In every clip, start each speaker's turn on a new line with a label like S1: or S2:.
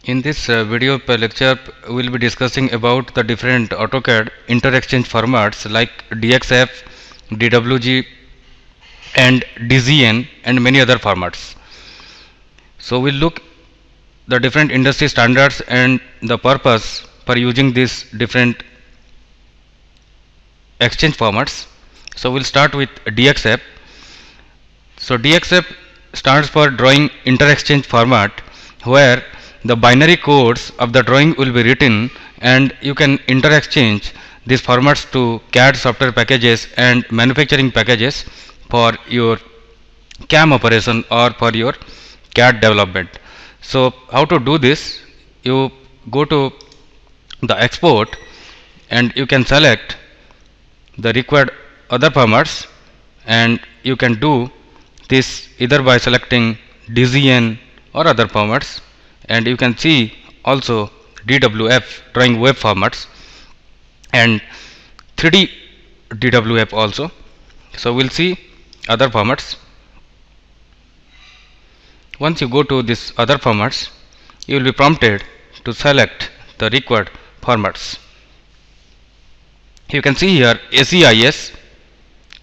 S1: In this video lecture, we will be discussing about the different AutoCAD inter-exchange formats like DXF, DWG and DZN and many other formats. So we'll look the different industry standards and the purpose for using these different exchange formats. So we'll start with DXF. So DXF stands for Drawing Inter-Exchange Format, where the binary codes of the drawing will be written and you can inter-exchange these formats to CAD software packages and manufacturing packages for your CAM operation or for your CAD development. So how to do this? You go to the export and you can select the required other formats, and you can do this either by selecting DZN or other formats, and you can see also DWF, drawing web formats, and 3D DWF also. So we'll see other formats. Once you go to this other formats, you will be prompted to select the required formats. You can see here ACIS,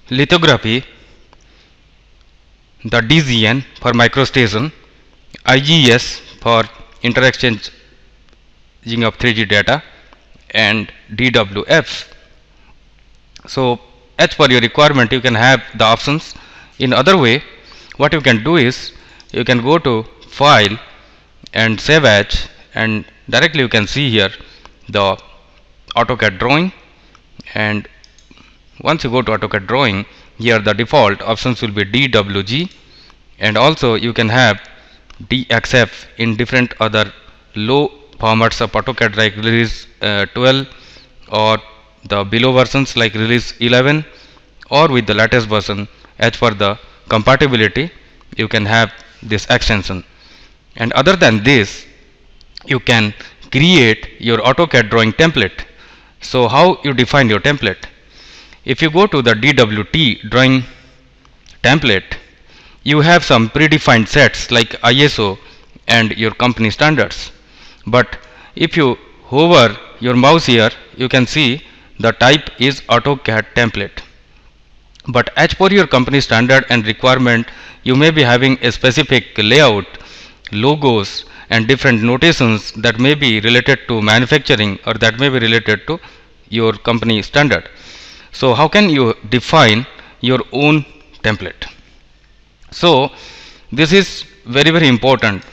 S1: lithography, the DZN for microstation, IGS for inter-exchanging of 3D data, and DWF. So as per your requirement, you can have the options. In other way, what you can do is you can go to File and Save As, and directly you can see here the AutoCAD drawing. And once you go to AutoCAD drawing, here the default options will be DWG, and also you can have DXF in different other low formats of AutoCAD like release 12 or the below versions like release 11, or with the latest version. As per the compatibility, you can have this extension. And other than this, you can create your AutoCAD drawing template. So how you define your template? If you go to the DWT drawing template, you have some predefined sets like ISO and your company standards. But if you hover your mouse here, you can see the type is AutoCAD template. But as per your company standard and requirement, you may be having a specific layout, logos and different notations that may be related to manufacturing or that may be related to your company standard. So how can you define your own template? So this is very important.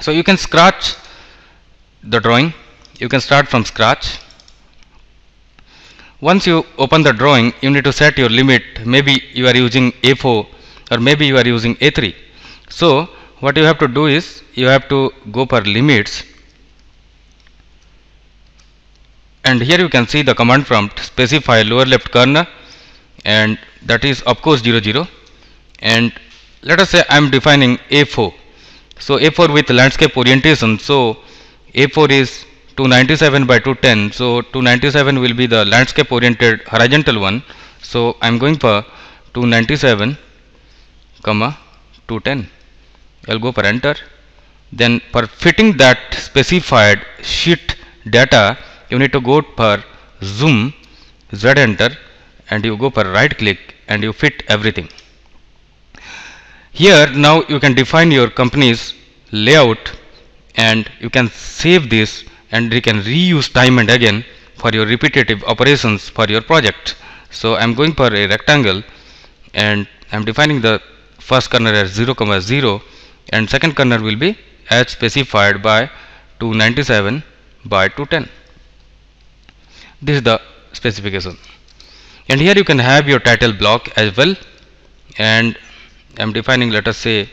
S1: So you can scratch the drawing. You can start from scratch. Once you open the drawing, you need to set your limit. Maybe you are using A4 or maybe you are using A3. So what you have to do is you have to go for limits, and here you can see the command prompt, specify lower left corner, and that is of course 00. And let us say I am defining A4. So A4 with landscape orientation. So A4 is 297 by 210. So 297 will be the landscape oriented horizontal one. So I am going for 297 comma 210. I'll go for enter. Then for fitting that specified sheet data, you need to go for zoom, Z enter, and you go for right click and you fit everything. Here now you can define your company's layout, and you can save this and you can reuse time and again for your repetitive operations for your project. So I'm going for a rectangle and I'm defining the first corner as 0, 0, and second corner will be as specified by 297 by 210. This is the specification. And here you can have your title block as well, and I'm defining, let us say,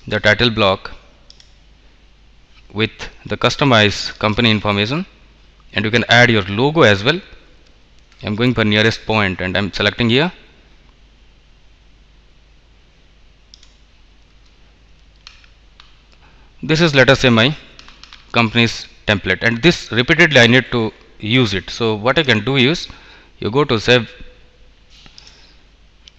S1: the title block with the customized company information, and you can add your logo as well. I'm going for nearest point and I'm selecting here. This is, let us say, my company's template, and this repeatedly I need to use it. So what I can do is you go to save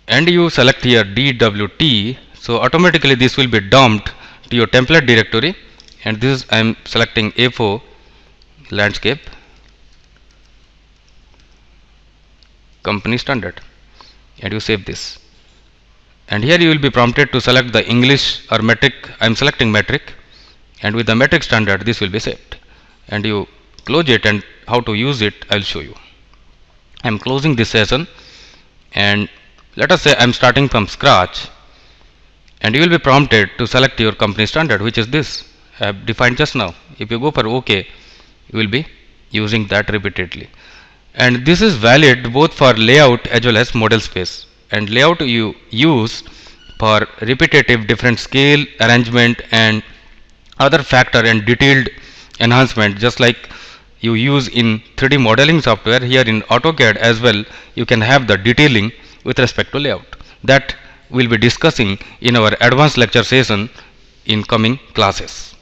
S1: and you select here DWT. So automatically this will be dumped to your template directory, and this is I am selecting A4 landscape company standard, and you save this. And here you will be prompted to select the English or metric. I am selecting metric, and with the metric standard this will be saved, and you close it, and how to use it I will show you. I am closing this session, and let us say I am starting from scratch, and you will be prompted to select your company standard, which is this I have defined just now. If you go for OK, you will be using that repeatedly, and this is valid both for layout as well as model space. And layout you use for repetitive different scale arrangement and other factor and detailed enhancement, just like you use in 3D modeling software. Here in AutoCAD as well you can have the detailing with respect to layout. That we'll be discussing in our advanced lecture session in coming classes.